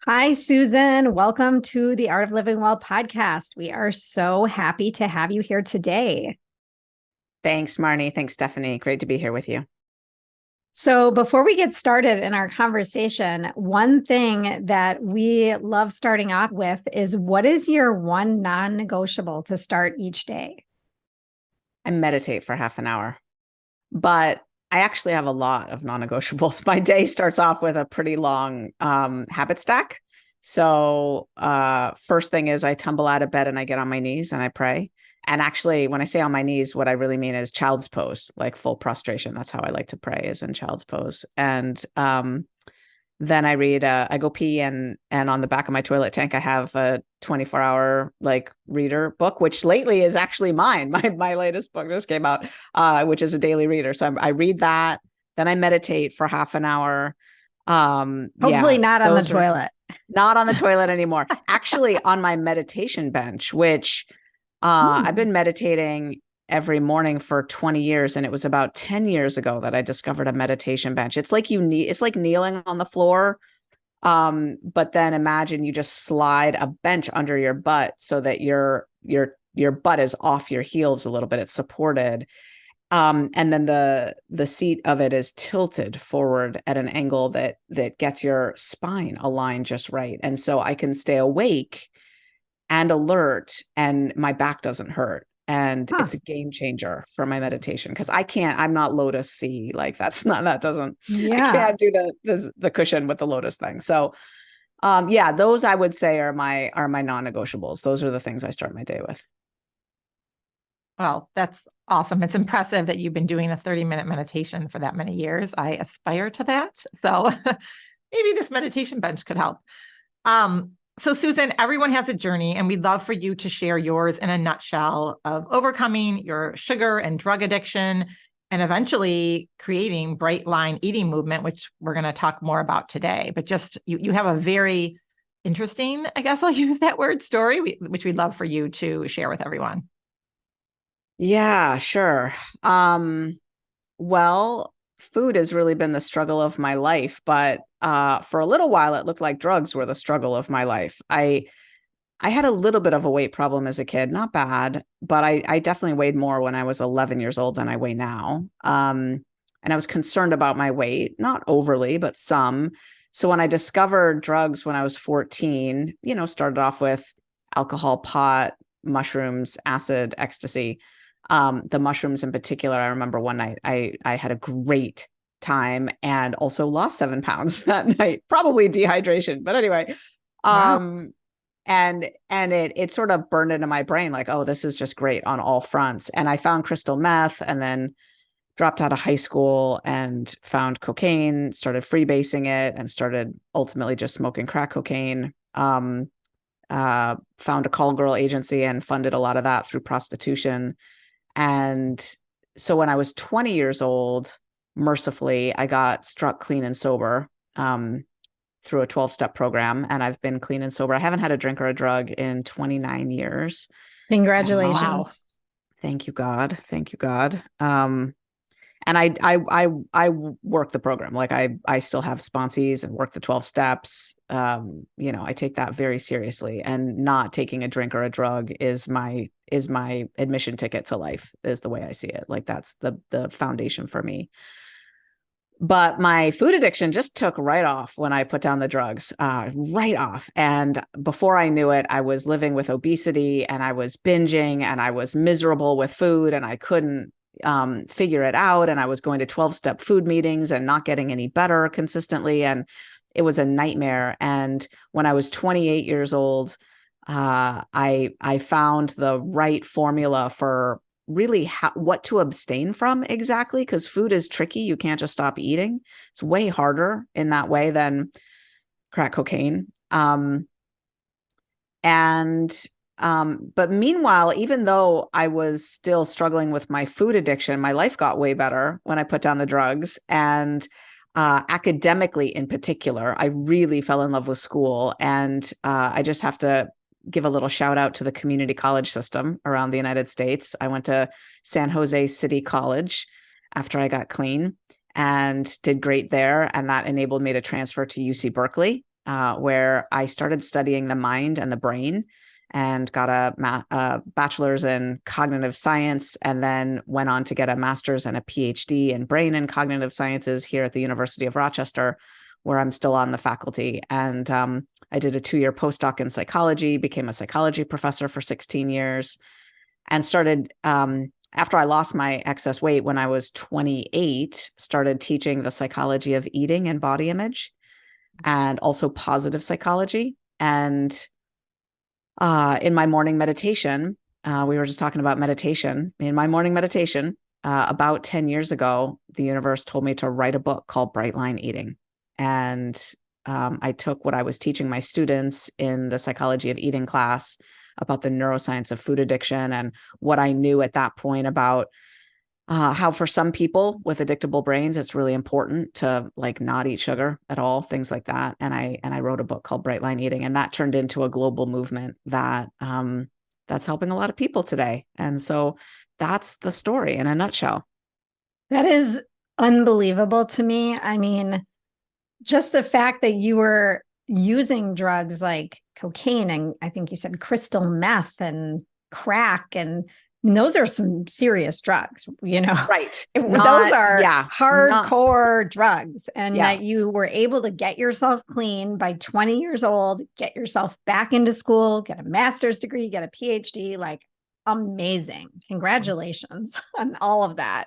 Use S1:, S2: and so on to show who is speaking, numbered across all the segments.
S1: Hi, Susan. Welcome to the Art of Living Well podcast. We are so happy to have you here today.
S2: Thanks, Marnie. Thanks, Stephanie. Great to be here with you.
S1: So, before we get started in our conversation, one thing that we love starting off with is what is your one non negotiable to start each day?
S2: I meditate for half an hour, but I actually have a lot of non-negotiables. My day starts off with a pretty long habit stack. So first thing is I tumble out of bed and I get on my knees and I pray. And actually, when I say on my knees, what I really mean is child's pose, like full prostration. That's how I like to pray, is in child's pose. And then I read, I go pee, and on the back of my toilet tank, I have a 24-hour like reader book, which lately is actually mine. My latest book just came out, which is a daily reader. So I read that, then I meditate for half an hour.
S1: Hopefully, not on the toilet.
S2: Not on the toilet anymore. Actually, on my meditation bench, which I've been meditating every morning for 20 years. And it was about 10 years ago that I discovered a meditation bench. It's like it's like kneeling on the floor. But then imagine you just slide a bench under your butt so that your butt is off your heels a little bit. It's supported. And then the seat of it is tilted forward at an angle that gets your spine aligned just right. And so I can stay awake and alert, and my back doesn't hurt. And it's a game changer for my meditation, because I'm not Lotus C. Like I can't do the cushion with the Lotus thing. So those I would say are my non-negotiables. Those are the things I start my day with.
S3: Well, that's awesome. It's impressive that you've been doing a 30-minute meditation for that many years. I aspire to that. So maybe this meditation bench could help. So Susan, everyone has a journey, and we'd love for you to share yours in a nutshell of overcoming your sugar and drug addiction and eventually creating Bright Line Eating movement, which we're going to talk more about today. But just you have a very interesting, I guess I'll use that word, story, which we'd love for you to share with everyone.
S2: Yeah, sure. Well, food has really been the struggle of my life, but for a little while, it looked like drugs were the struggle of my life. I had a little bit of a weight problem as a kid, not bad, but I definitely weighed more when I was 11 years old than I weigh now. And I was concerned about my weight, not overly, but some. So when I discovered drugs when I was 14, started off with alcohol, pot, mushrooms, acid, ecstasy. The mushrooms in particular, I remember one night I had a great time and also lost 7 pounds that night, probably dehydration. But anyway,
S1: Wow.
S2: and it sort of burned into my brain like, oh, this is just great on all fronts. And I found crystal meth, and then dropped out of high school and found cocaine, started freebasing it, and started ultimately just smoking crack cocaine. Found a call girl agency and funded a lot of that through prostitution. And so when I was 20 years old, mercifully, I got struck clean and sober through a 12-step program. And I've been clean and sober. I haven't had a drink or a drug in 29 years.
S1: Congratulations.
S3: Wow.
S2: Thank you, God. Thank you, God. And I work the program. Like I still have sponsees and work the 12 steps. I take that very seriously, and not taking a drink or a drug is my admission ticket to life, is the way I see it. Like that's the foundation for me. But my food addiction just took right off when I put down the drugs, right off. And before I knew it, I was living with obesity, and I was binging, and I was miserable with food, and I couldn't figure it out. And I was going to 12-step food meetings and not getting any better consistently. And it was a nightmare. And when I was 28 years old, I found the right formula for really what to abstain from exactly, because food is tricky. You can't just stop eating. It's way harder in that way than crack cocaine. But meanwhile, even though I was still struggling with my food addiction, my life got way better when I put down the drugs. And academically in particular, I really fell in love with school. And I just have to give a little shout out to the community college system around the United States. I went to San Jose City College after I got clean and did great there. And that enabled me to transfer to UC Berkeley where I started studying the mind and the brain and got a bachelor's in cognitive science, and then went on to get a master's and a Ph.D. in brain and cognitive sciences here at the University of Rochester, where I'm still on the faculty. And I did a 2-year postdoc in psychology, became a psychology professor for 16 years, and started, after I lost my excess weight when I was 28, started teaching the psychology of eating and body image, and also positive psychology. And in my morning meditation, we were just talking about meditation. In my morning meditation, about 10 years ago, the universe told me to write a book called Bright Line Eating. And I took what I was teaching my students in the psychology of eating class about the neuroscience of food addiction, and what I knew at that point about how for some people with addictable brains, it's really important to like not eat sugar at all, things like that. And I wrote a book called Bright Line Eating, and that turned into a global movement that that's helping a lot of people today. And so that's the story in a nutshell.
S1: That is unbelievable to me. I mean, just the fact that you were using drugs like cocaine, and I think you said crystal meth and crack, and those are some serious drugs,
S2: Right.
S1: Those are hardcore drugs. And that you were able to get yourself clean by 20 years old, get yourself back into school, get a master's degree, get a PhD, like amazing. Congratulations on all of that.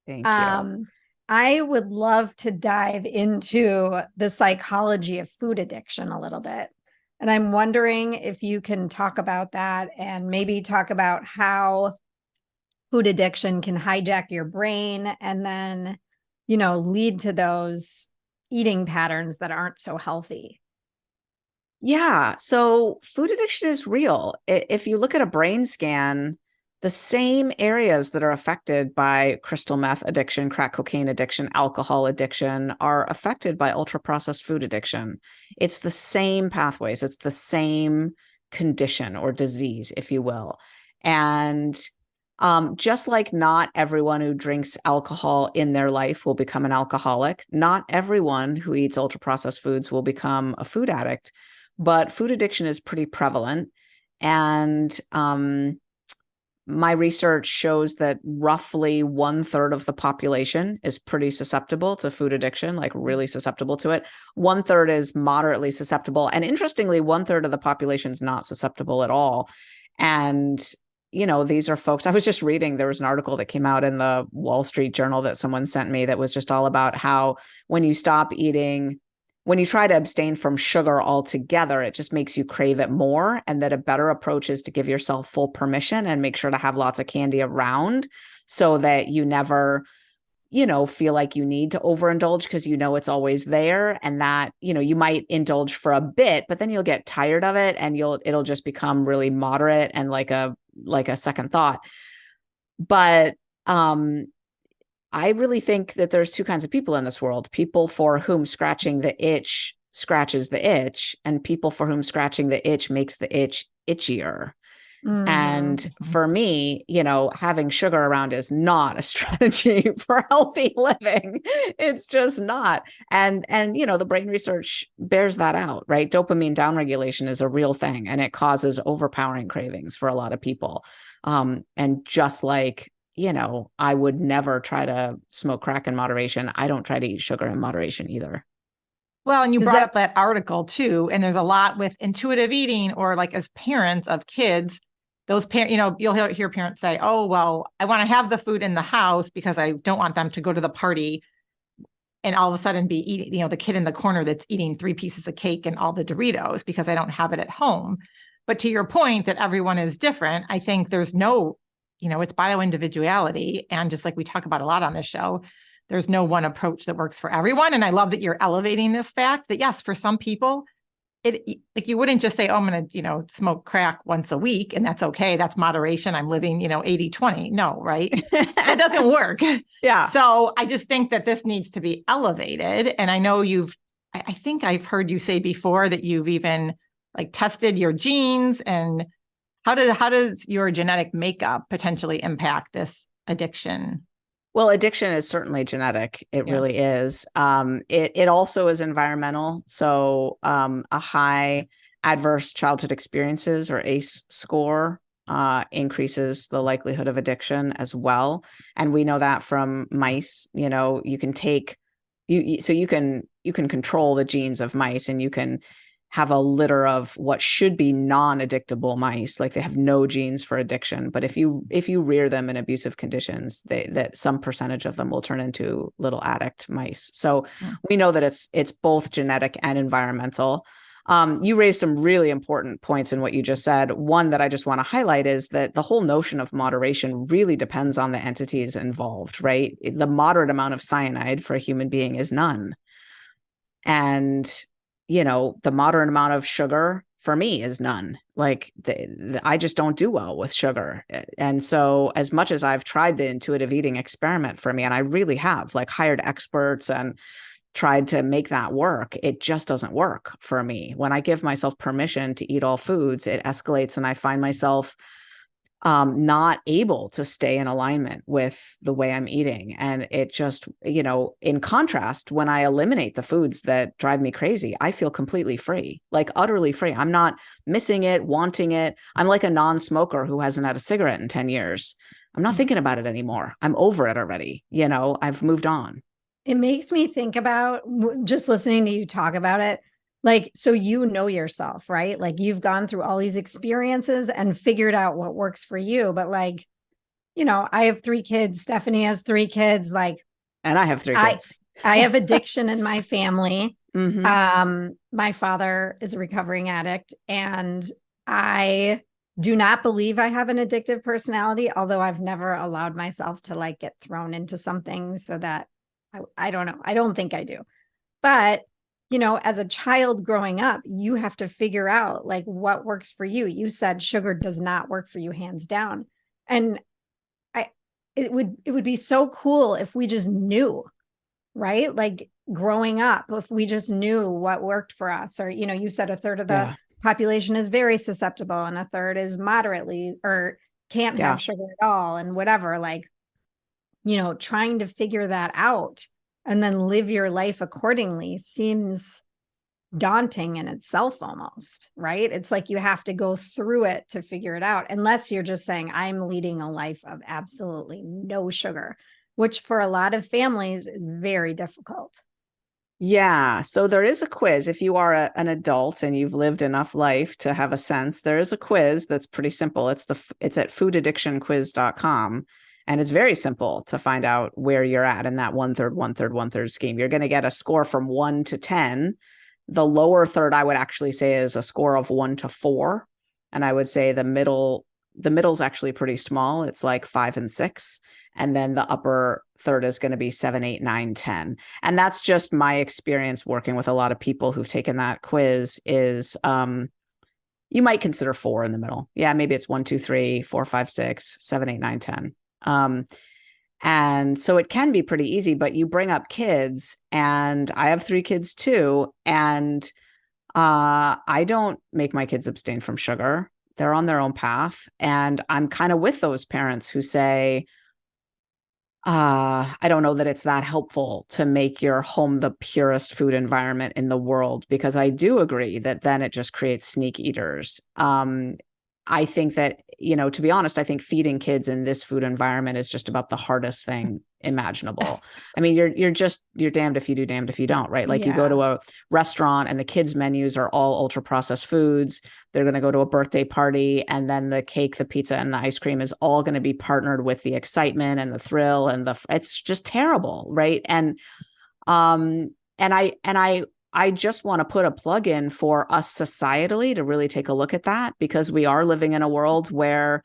S2: Thank you.
S1: I would love to dive into the psychology of food addiction a little bit. And I'm wondering if you can talk about that, and maybe talk about how food addiction can hijack your brain and then, lead to those eating patterns that aren't so healthy.
S2: Yeah. So food addiction is real. If you look at a brain scan, the same areas that are affected by crystal meth addiction, crack cocaine addiction, alcohol addiction are affected by ultra-processed food addiction. It's the same pathways. It's the same condition or disease, if you will. And just like not everyone who drinks alcohol in their life will become an alcoholic, not everyone who eats ultra-processed foods will become a food addict, but food addiction is pretty prevalent. And my research shows that roughly 1/3 of the population is pretty susceptible to food addiction, like really susceptible to it. 1/3 is moderately susceptible. And interestingly, 1/3 of the population is not susceptible at all. And, these are folks, I was just reading, there was an article that came out in the Wall Street Journal that someone sent me that was just all about how when you try to abstain from sugar altogether, it just makes you crave it more. And that a better approach is to give yourself full permission and make sure to have lots of candy around so that you never, feel like you need to overindulge because it's always there. And that, you might indulge for a bit, but then you'll get tired of it and it'll just become really moderate and like a second thought. But I really think that there's two kinds of people in this world: people for whom scratching the itch scratches the itch, and people for whom scratching the itch makes the itch itchier. Mm-hmm. And for me, having sugar around is not a strategy for healthy living. It's just not. And the brain research bears that out, right? Dopamine downregulation is a real thing, and it causes overpowering cravings for a lot of people. And just like I would never try to smoke crack in moderation, I don't try to eat sugar in moderation either.
S3: Well, and you brought up that article too, and there's a lot with intuitive eating, or like as parents of kids, those parents, you'll hear parents say, oh, well, I want to have the food in the house because I don't want them to go to the party and all of a sudden be eating, the kid in the corner that's eating 3 pieces of cake and all the Doritos because I don't have it at home. But to your point that everyone is different, I think there's no, it's bio-individuality. And just like we talk about a lot on this show, there's no one approach that works for everyone. And I love that you're elevating this fact that yes, for some people, you wouldn't just say, oh, I'm going to, smoke crack once a week and that's okay. That's moderation. I'm living, 80-20. No, right? That doesn't work.
S2: Yeah.
S3: So I just think that this needs to be elevated. And I know I think I've heard you say before that you've even like tested your genes, and how does your genetic makeup potentially impact this addiction?
S2: Well, addiction is certainly genetic. It
S3: Yeah.
S2: really is. It also is environmental. So a high adverse childhood experiences, or ACE score, increases the likelihood of addiction as well. And we know that from mice. You can take so you can control the genes of mice, and you can have a litter of what should be non-addictable mice, like they have no genes for addiction. But if you rear them in abusive conditions, that some percentage of them will turn into little addict mice. So we know that it's both genetic and environmental. You raised some really important points in what you just said. One that I just want to highlight is that the whole notion of moderation really depends on the entities involved, right? The moderate amount of cyanide for a human being is none. And the moderate amount of sugar for me is none. Like I just don't do well with sugar. And so as much as I've tried the intuitive eating experiment for me, and I really have like hired experts and tried to make that work, it just doesn't work for me. When I give myself permission to eat all foods, it escalates and I find myself not able to stay in alignment with the way I'm eating. And it just, in contrast, when I eliminate the foods that drive me crazy, I feel completely free, like utterly free. I'm not missing it, wanting it. I'm like a non-smoker who hasn't had a cigarette in 10 years. I'm not thinking about it anymore. I'm over it already. I've moved on.
S1: It makes me think about just listening to you talk about it. Like, so yourself, right? Like you've gone through all these experiences and figured out what works for you. But like, I have 3 kids. Stephanie has 3 kids. Like,
S2: and I have 3 kids.
S1: I have addiction in my family.
S2: Mm-hmm.
S1: My father is a recovering addict, and I do not believe I have an addictive personality, although I've never allowed myself to like get thrown into something so that I don't know. I don't think I do. But as a child growing up, you have to figure out like what works for you. You said sugar does not work for you, hands down. And it would be so cool if we just knew, right? Like growing up, if we just knew what worked for us, or, you said a third of the population is very susceptible and a third is moderately or can't have sugar at all and whatever, like, trying to figure that out and then live your life accordingly seems daunting in itself almost, right? It's like you have to go through it to figure it out, unless you're just saying, I'm leading a life of absolutely no sugar, which for a lot of families is very difficult.
S2: Yeah. So there is a quiz. If you are an adult and you've lived enough life to have a sense, there is a quiz that's pretty simple. It's at foodaddiction.quiz.com. And it's very simple to find out where you're at in that 1/3, 1/3, 1/3 scheme. You're going to get a score from 1 to 10. The lower third, I would actually say, is a score of 1 to 4. And I would say the middle is actually pretty small. It's like 5 and 6. And then the upper third is going to be 7, 8, 9, 10. And that's just my experience working with a lot of people who've taken that quiz is, you might consider 4 in the middle. Yeah, maybe it's 1, 2, 3, 4, 5, 6, 7, 8, 9, 10. And so it can be pretty easy, but you bring up kids, and I have 3 kids too. And I don't make my kids abstain from sugar. They're on their own path. And I'm kind of with those parents who say, I don't know that it's that helpful to make your home the purest food environment in the world, because I do agree that then it just creates sneak eaters. I think that, to be honest, I think feeding kids in this food environment is just about the hardest thing imaginable. I mean, you're damned if you do, damned if you don't, right? Like you go to a restaurant and the kids' menus are all ultra processed foods. They're going to go to a birthday party, and then the cake, the pizza, and the ice cream is all going to be partnered with the excitement and the thrill, and it's just terrible, right? And I just want to put a plug in for us societally to really take a look at that, because we are living in a world where,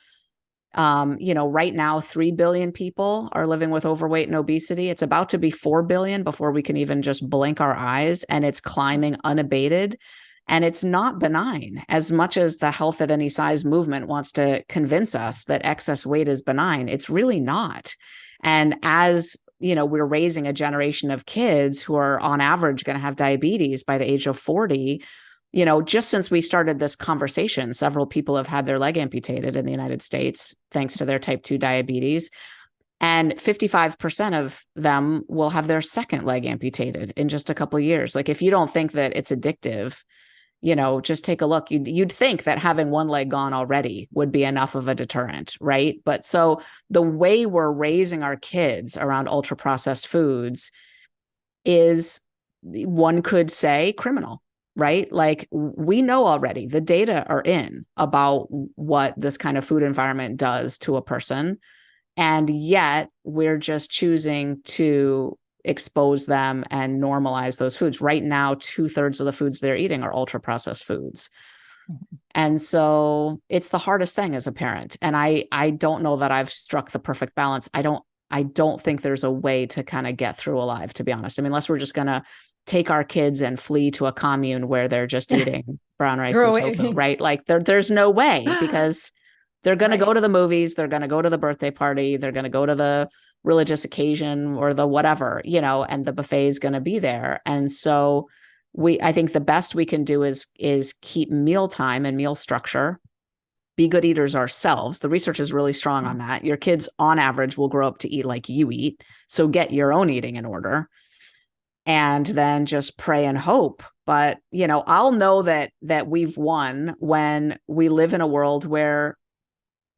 S2: right now, 3 billion people are living with overweight and obesity. It's about to be 4 billion before we can even just blink our eyes, and it's climbing unabated. And it's not benign, as much as the health at any size movement wants to convince us that excess weight is benign. It's really not. And as we're raising a generation of kids who are on average going to have diabetes by the age of 40. Just since we started this conversation, several people have had their leg amputated in the United States thanks to their type 2 diabetes. And 55% of them will have their second leg amputated in just a couple of years. Like if you don't think that it's addictive, just take a look. You'd think that having one leg gone already would be enough of a deterrent, right? But so the way we're raising our kids around ultra processed foods is, one could say, criminal, right? Like we know already, the data are in about what this kind of food environment does to a person. And yet we're just choosing to expose them and normalize those foods. Right now, 2/3 of the foods they're eating are ultra processed foods. Mm-hmm. And so it's the hardest thing as a parent. And I don't know that I've struck the perfect balance. I don't think there's a way to kind of get through alive, to be honest. I mean, unless we're just going to take our kids and flee to a commune where they're just eating brown rice and tofu, right? Like there's no way, because they're going to go to the movies, they're going to go to the birthday party, they're going to go to the religious occasion or the whatever, and the buffet is going to be there. And so I think the best we can do is keep mealtime and meal structure, be good eaters ourselves. The research is really strong on that. Your kids on average will grow up to eat like you eat. So get your own eating in order, and then just pray and hope. But, I'll know that we've won when we live in a world where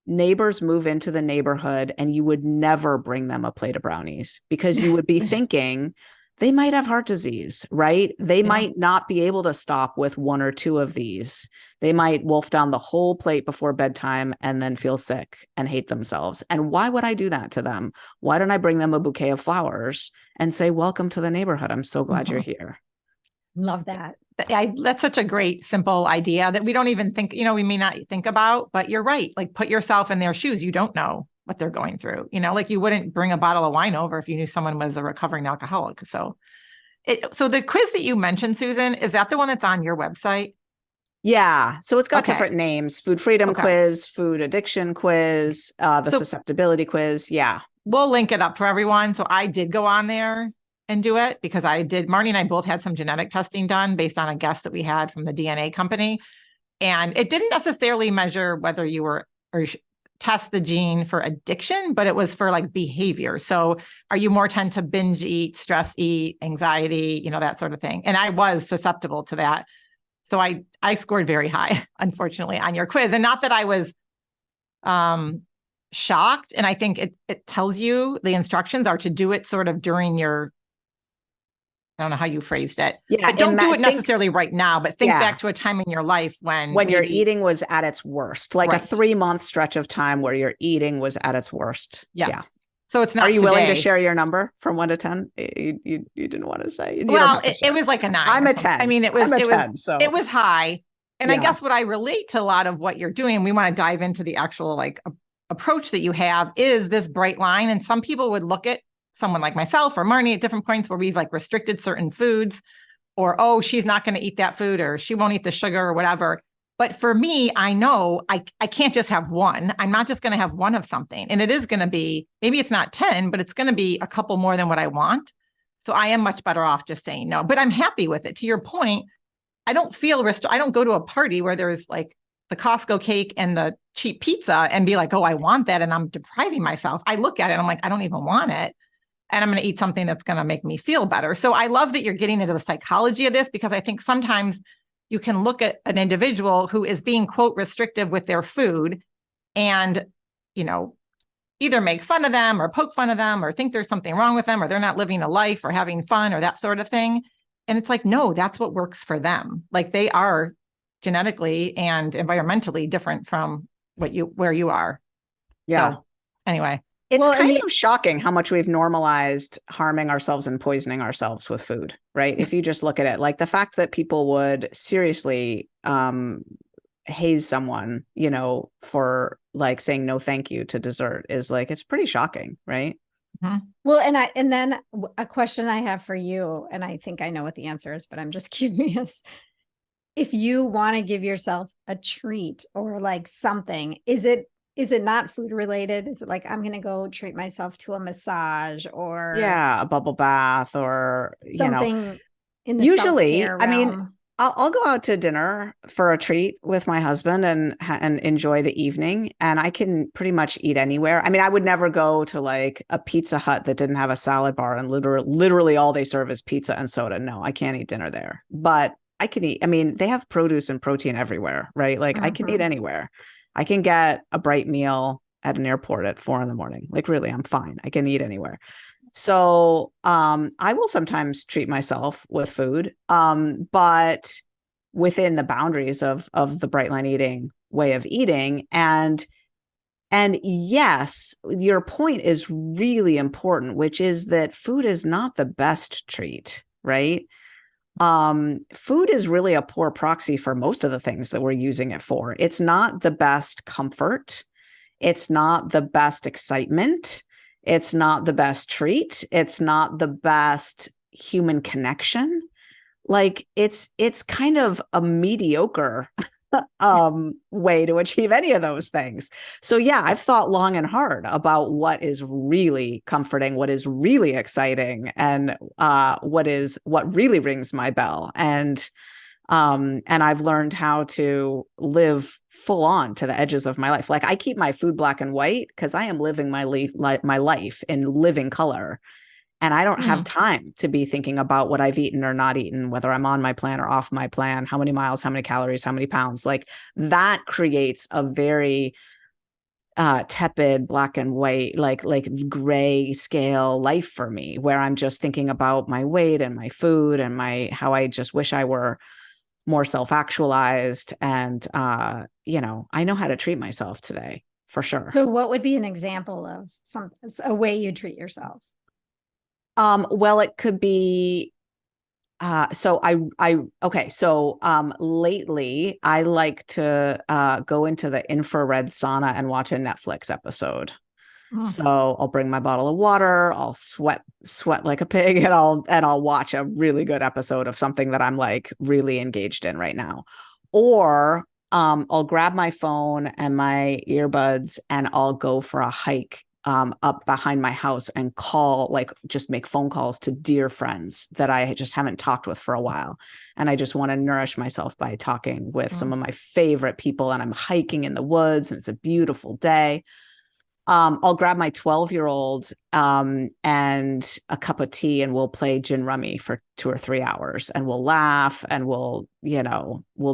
S2: neighbors move into the neighborhood and you would never bring them a plate of brownies, because you would be thinking they might have heart disease, right? They might not be able to stop with one or two of these. They might wolf down the whole plate before bedtime and then feel sick and hate themselves. And why would I do that to them? Why don't I bring them a bouquet of flowers and say, welcome to the neighborhood. I'm so glad you're here.
S1: Love that.
S3: That's such a great, simple idea that we don't even think, we may not think about, but you're right. Like put yourself in their shoes. You don't know what they're going through, like you wouldn't bring a bottle of wine over if you knew someone was a recovering alcoholic. So the quiz that you mentioned, Susan, is that the one that's on your website?
S2: Yeah. So it's got different names: food freedom quiz, food addiction quiz, the susceptibility quiz. Yeah.
S3: We'll link it up for everyone. So I did go on there and do it because Marnie and I both had some genetic testing done based on a guest that we had from the DNA company. And it didn't necessarily measure whether you were or test the gene for addiction, but it was for like behavior. So are you more tend to binge eat, stress eat, anxiety, that sort of thing. And I was susceptible to that. So I scored very high, unfortunately, on your quiz. And not that I was shocked. And I think it tells you the instructions are to do it sort of during your, I don't know how you phrased it.
S2: Yeah.
S3: But don't do it necessarily right now, but think back to a time in your life when
S2: your eating was at its worst, like a 3-month stretch of time where your eating was at its worst.
S3: Yes. Yeah. So it's not.
S2: Are you willing to share your number from 1 to 10? You didn't want to say.
S3: It was like a 9.
S2: I'm a 10.
S3: I mean, it was
S2: 10, so
S3: it was high. And I guess what I relate to a lot of what you're doing, we want to dive into the actual approach that you have, is this bright line. And some people would look at someone like myself or Marnie at different points where we've restricted certain foods, or, oh, she's not going to eat that food, or she won't eat the sugar or whatever. But for me, I know I can't just have one. I'm not just going to have one of something. And it is going to be, maybe it's not 10, but it's going to be a couple more than what I want. So I am much better off just saying no, but I'm happy with it. To your point, I don't feel I don't go to a party where there's the Costco cake and the cheap pizza and be like, oh, I want that, and I'm depriving myself. I look at it and I'm like, I don't even want it. And I'm going to eat something that's going to make me feel better. So I love that you're getting into the psychology of this, because I think sometimes you can look at an individual who is being, quote, restrictive with their food and, either make fun of them or poke fun of them or think there's something wrong with them, or they're not living a life or having fun or that sort of thing. And it's no, that's what works for them. They are genetically and environmentally different from where you are.
S2: Yeah.
S3: So anyway.
S2: It's kind of shocking how much we've normalized harming ourselves and poisoning ourselves with food, right? If you just look at it, the fact that people would seriously haze someone, for saying no thank you to dessert is it's pretty shocking, right?
S1: Mm-hmm. Well, and then a question I have for you, and I think I know what the answer is, but I'm just curious. If you want to give yourself a treat or something, is it not food related? Is it I'm going to go treat myself to a massage or
S2: a bubble bath or,
S1: something in the
S2: usually,
S1: self-care realm?
S2: I'll go out to dinner for a treat with my husband and enjoy the evening. And I can pretty much eat anywhere. I mean, I would never go to like a Pizza Hut that didn't have a salad bar and literally all they serve is pizza and soda. No, I can't eat dinner there. But I can eat. I mean, they have produce and protein everywhere, right? Like I can eat anywhere. I can get a Bright meal at an airport at 4 a.m. Like really, I'm fine. I can eat anywhere. So I will sometimes treat myself with food, but within the boundaries of the Brightline eating way of eating. And yes, your point is really important, which is that food is not the best treat, right? Food is really a poor proxy for most of the things that we're using it for. It's not the best comfort. It's not the best excitement. It's not the best treat. It's not the best human connection. Like it's kind of a mediocre way to achieve any of those things. So yeah, I've thought long and hard about what is really comforting, what is really exciting, and what really rings my bell. And I've learned how to live full on to the edges of my life. Like I keep my food black and white because I am living my life in living color. And I don't have time to be thinking about what I've eaten or not eaten, whether I'm on my plan or off my plan, how many miles, how many calories, how many pounds. Like that creates a very tepid black and white, like gray scale life for me, where I'm just thinking about my weight and my food and how I just wish I were more self-actualized. And, I know how to treat myself today for sure.
S1: So what would be an example of a way you treat yourself?
S2: Well, it could be, so lately I like to, go into the infrared sauna and watch a Netflix episode. So I'll bring my bottle of water, I'll sweat like a pig, and I'll watch a really good episode of something that I'm like really engaged in right now. Or I'll grab my phone and my earbuds and I'll go for a hike up behind my house and just make phone calls to dear friends that I just haven't talked with for a while. And I just want to nourish myself by talking with some of my favorite people. And I'm hiking in the woods and it's a beautiful day. I'll grab my 12-year-old and a cup of tea and we'll play gin rummy for 2 or 3 hours and we'll laugh and we'll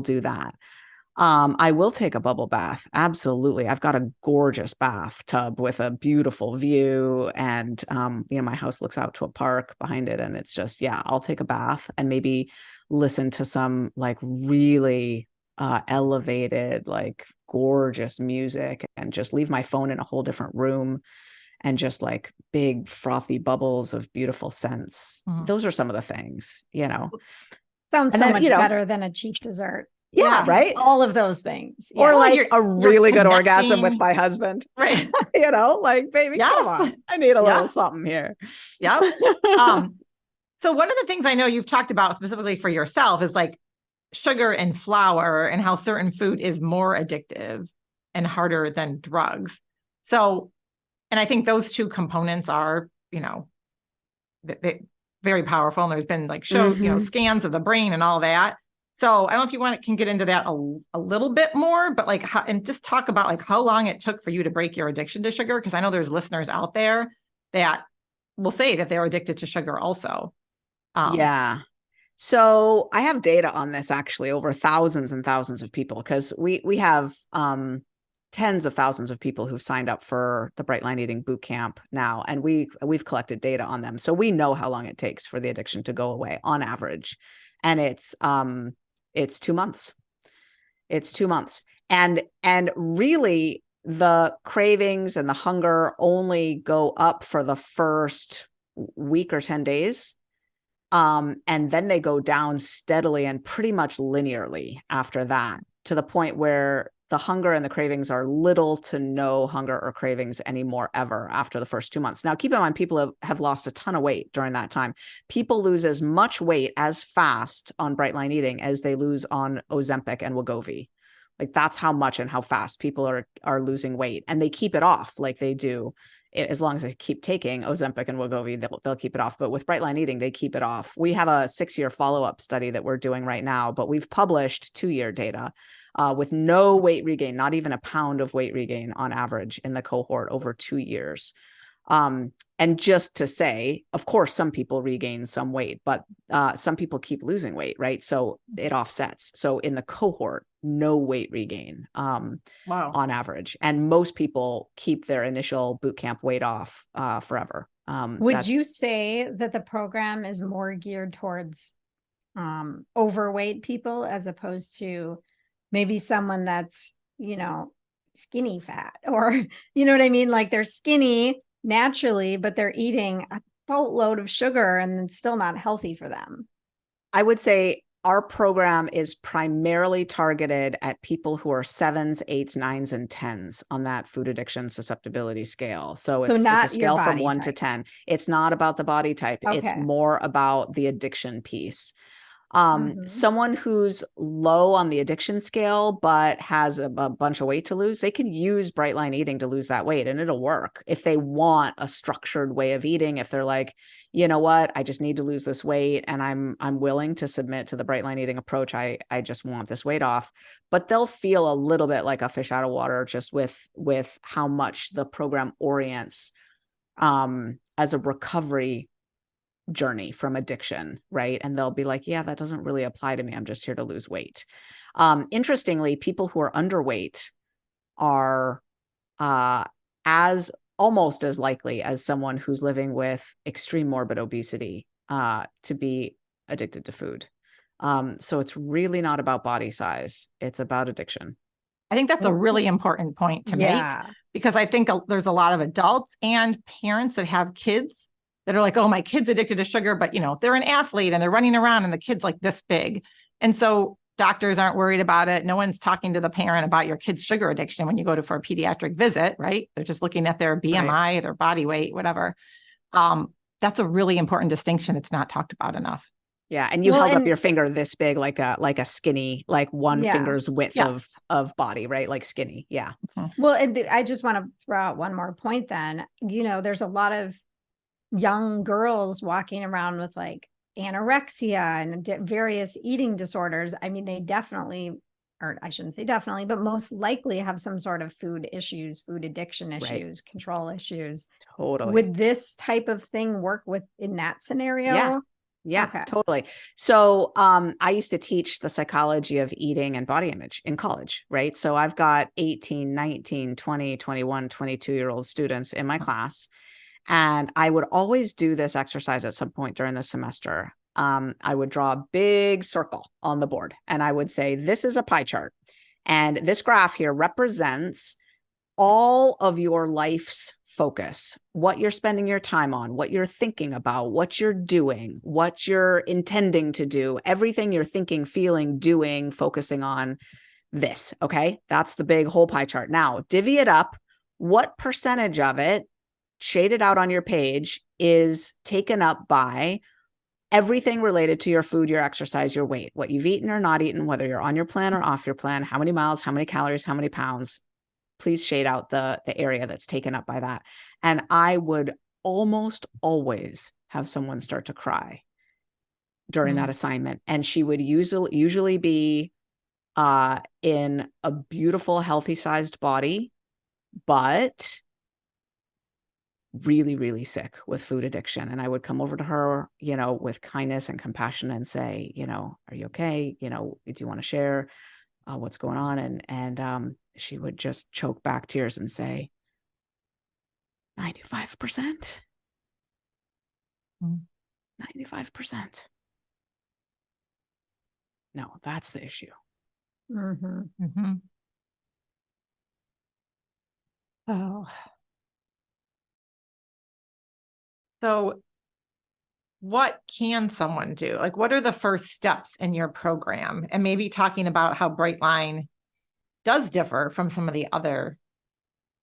S2: do that. I will take a bubble bath. Absolutely. I've got a gorgeous bathtub with a beautiful view and, my house looks out to a park behind it. And it's just, I'll take a bath and maybe listen to some like really elevated, like gorgeous music and just leave my phone in a whole different room and just like big frothy bubbles of beautiful scents. Those are some of the things,
S1: Sounds so much better than a cheap dessert.
S2: Yeah, right.
S1: All of those things.
S2: Yeah. Or like a really good orgasm with my husband.
S3: Right.
S2: Like, baby, come on. I need a little something here.
S3: Yep. So one of the things I know you've talked about specifically for yourself is like sugar and flour and how certain food is more addictive and harder than drugs. So, and I think those two components are, very powerful. And there's been like scans of the brain and all that. So I don't know if you can get into that a little bit more, but like, and just talk about like how long it took for you to break your addiction to sugar. Cause I know there's listeners out there that will say that they're addicted to sugar also.
S2: So I have data on this actually over thousands and thousands of people. Cause we have, tens of thousands of people who've signed up for the Bright Line Eating Bootcamp now. And we've collected data on them. So we know how long it takes for the addiction to go away on average. And it's 2 months. It's 2 months. And really the cravings and the hunger only go up for the first week or 10 days. And then they go down steadily and pretty much linearly after that, to the point where the hunger and the cravings are little to no hunger or cravings anymore ever after the first 2 months. Now, keep in mind, people have lost a ton of weight during that time. People lose as much weight as fast on Bright Line Eating as they lose on Ozempic and Wegovy. Like that's how much and how fast people are losing weight, and they keep it off like they do. As long as they keep taking Ozempic and Wegovy, they'll keep it off. But with Brightline Eating, they keep it off. We have a 6-year follow-up study that we're doing right now, but we've published 2-year data with no weight regain, not even a pound of weight regain on average in the cohort over 2 years. And just to say, of course, some people regain some weight, but some people keep losing weight, right? So it offsets. So in the cohort, no weight regain on average. And most people keep their initial boot camp weight off forever.
S1: Would you say that the program is more geared towards overweight people as opposed to maybe someone that's, skinny fat, or, you know what I mean? Like they're skinny naturally, but they're eating a boatload of sugar and it's still not healthy for them?
S2: I would say our program is primarily targeted at people who are 7s, 8s, 9s, and 10s on that food addiction susceptibility scale. So it's a scale from 1 to 10. It's not about the body type. Okay. It's more about the addiction piece. Someone who's low on the addiction scale, but has a bunch of weight to lose, they can use Brightline Eating to lose that weight, and it'll work. If they want a structured way of eating, if they're like, you know what, I just need to lose this weight and I'm willing to submit to the Brightline Eating approach. I just want this weight off, but they'll feel a little bit like a fish out of water just with how much the program orients as a recovery journey from addiction, right? And they'll be like, yeah, that doesn't really apply to me. I'm just here to lose weight. Interestingly, people who are underweight are almost as likely as someone who's living with extreme morbid obesity to be addicted to food. So it's really not about body size. It's about addiction.
S3: I think that's a really important point to make, because I think there's a lot of adults and parents that have kids that are like, oh, my kid's addicted to sugar, but they're an athlete and they're running around and the kid's like this big. And so doctors aren't worried about it. No one's talking to the parent about your kid's sugar addiction when you go for a pediatric visit, right? They're just looking at their BMI, their body weight, whatever. That's a really important distinction. It's not talked about enough.
S2: Yeah. And you held up your finger this big, like a skinny, like one finger's width of body, right? Like skinny. Yeah.
S1: Well, and I just want to throw out one more point then. There's a lot of young girls walking around with like anorexia and various eating disorders. I mean, they definitely, or I shouldn't say definitely, but most likely have some sort of food issues, food addiction issues, control issues.
S2: Totally.
S1: Would this type of thing work in that scenario?
S2: Yeah, totally. So I used to teach the psychology of eating and body image in college, right? So I've got 18, 19, 20, 21, 22-year-old students in my class. And I would always do this exercise at some point during the semester. I would draw a big circle on the board and I would say, this is a pie chart. And this graph here represents all of your life's focus, what you're spending your time on, what you're thinking about, what you're doing, what you're intending to do, everything you're thinking, feeling, doing, focusing on this. Okay. That's the big whole pie chart. Now divvy it up. What percentage of it, shaded out on your page, is taken up by everything related to your food, your exercise, your weight, what you've eaten or not eaten, whether you're on your plan or off your plan, how many miles, how many calories, how many pounds. Please shade out the area that's taken up by that. And I would almost always have someone start to cry during that assignment. And she would usually be in a beautiful, healthy sized body, but really, really sick with food addiction. And I would come over to her, with kindness and compassion and say, are you okay? Do you want to share what's going on? And she would just choke back tears and say, 95%. 95%. No, that's the issue.
S3: Oh. So what can someone do? Like, what are the first steps in your program? And maybe talking about how Brightline does differ from some of the other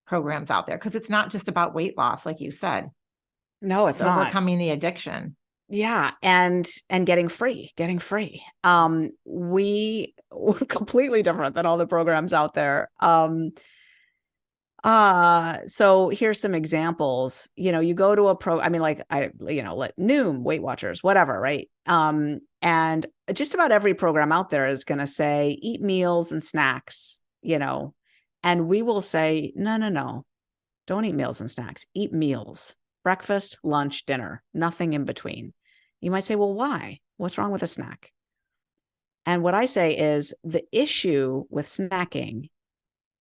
S3: programs out there, because it's not just about weight loss, like you said.
S2: No, it's not.
S3: Overcoming the addiction.
S2: Yeah. And getting free. We were completely different than all the programs out there. So here's some examples. You go to like Noom, Weight Watchers, whatever, right? And just about every program out there is going to say, eat meals and snacks, and we will say, no, don't eat meals and snacks, eat meals, breakfast, lunch, dinner, nothing in between. You might say, well, why? What's wrong with a snack? And what I say is the issue with snacking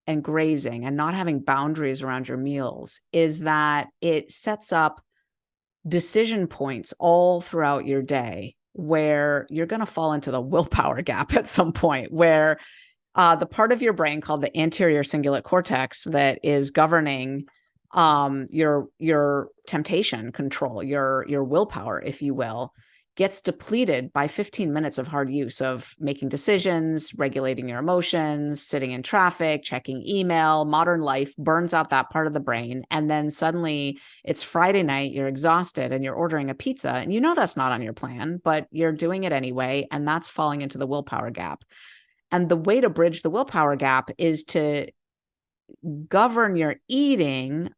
S2: and grazing and not having boundaries around your meals is that it sets up decision points all throughout your day where you're going to fall into the willpower gap at some point, where the part of your brain called the anterior cingulate cortex that is governing your temptation control, your willpower, if you will, gets depleted by 15 minutes of hard use of making decisions, regulating your emotions, sitting in traffic, checking email. Modern life burns out that part of the brain. And then suddenly it's Friday night, you're exhausted and you're ordering a pizza. And that's not on your plan, but you're doing it anyway. And that's falling into the willpower gap. And the way to bridge the willpower gap is to govern your eating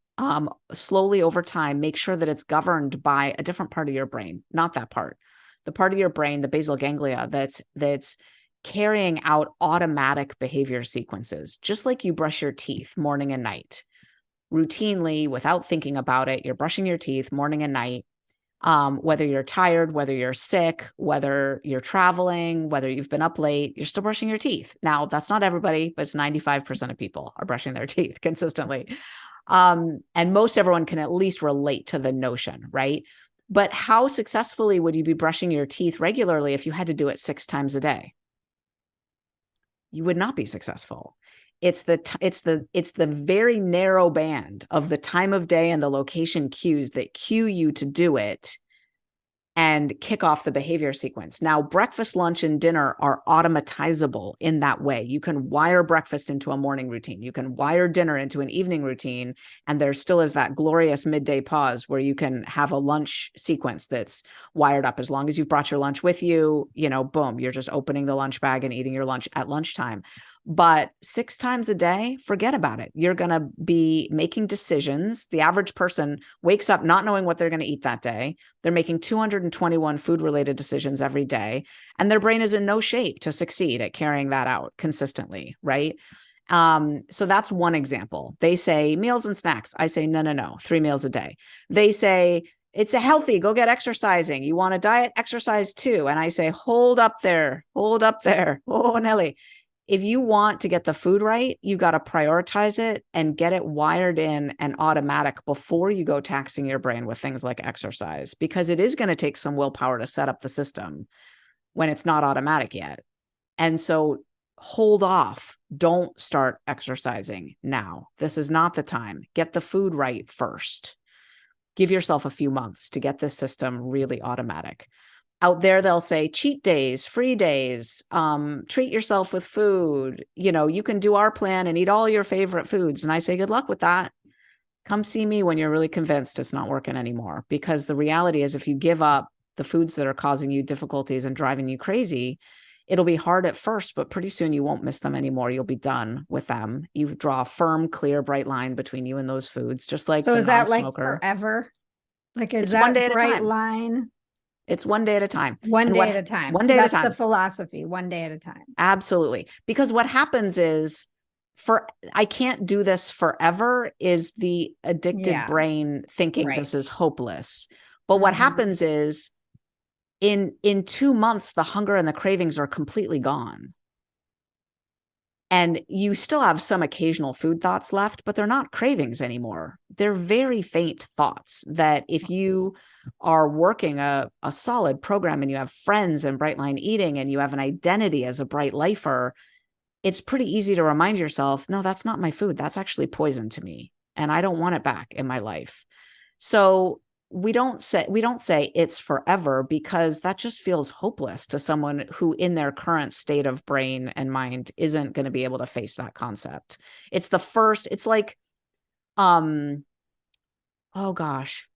S2: slowly over time. Make sure that it's governed by a different part of your brain, not that part. The part of your brain, the basal ganglia, that's carrying out automatic behavior sequences, just like you brush your teeth morning and night. Routinely, without thinking about it, you're brushing your teeth morning and night. Whether you're tired, whether you're sick, whether you're traveling, whether you've been up late, you're still brushing your teeth. Now, that's not everybody, but it's 95% of people are brushing their teeth consistently. And most everyone can at least relate to the notion, right? But how successfully would you be brushing your teeth regularly if you had to do it 6 times a day? You would not be successful. It's the very narrow band of the time of day and the location cues that cue you to do it and kick off the behavior sequence. Now, breakfast, lunch, and dinner are automatizable in that way. You can wire breakfast into a morning routine. You can wire dinner into an evening routine. And there still is that glorious midday pause where you can have a lunch sequence that's wired up. As long as you've brought your lunch with you, boom, you're just opening the lunch bag and eating your lunch at lunchtime. But 6 times a day, forget about it. You're going to be making decisions. The average person wakes up not knowing what they're going to eat that day. They're making 221 food-related decisions every day, and their brain is in no shape to succeed at carrying that out consistently, right? So that's one example. They say meals and snacks. I say, no, 3 meals a day. They say, it's a healthy, go get exercising. You want a diet, exercise too. And I say, hold up there. Oh, Nelly. If you want to get the food right, you got to prioritize it and get it wired in and automatic before you go taxing your brain with things like exercise, because it is going to take some willpower to set up the system when it's not automatic yet. And so hold off. Don't start exercising now. This is not the time. Get the food right first. Give yourself a few months to get this system really automatic. Out there, they'll say cheat days, free days, treat yourself with food. You can do our plan and eat all your favorite foods. And I say, good luck with that. Come see me when you're really convinced it's not working anymore. Because the reality is, if you give up the foods that are causing you difficulties and driving you crazy, it'll be hard at first, but pretty soon you won't miss them anymore. You'll be done with them. You draw a firm, clear, bright line between you and those foods, just like
S1: So
S2: the
S1: is that like
S2: non-smoker.
S1: forever? Like, is
S2: It's
S1: that
S2: one day at a
S1: bright
S2: time.
S1: line?
S2: It's one day at a time.
S1: One day at a time.
S2: One
S1: So
S2: day at a
S1: that's
S2: time.
S1: the philosophy, one day at a time.
S2: Absolutely. Because what happens is, I can't do this forever, is the addicted brain thinking this is hopeless. But what happens is, in 2 months, the hunger and the cravings are completely gone. And you still have some occasional food thoughts left, but they're not cravings anymore. They're very faint thoughts that if you are working a solid program and you have friends in Bright Line Eating and you have an identity as a bright lifer, it's pretty easy to remind yourself, no, that's not my food. That's actually poison to me. And I don't want it back in my life. So we don't say it's forever, because that just feels hopeless to someone who in their current state of brain and mind isn't going to be able to face that concept. It's like, oh gosh,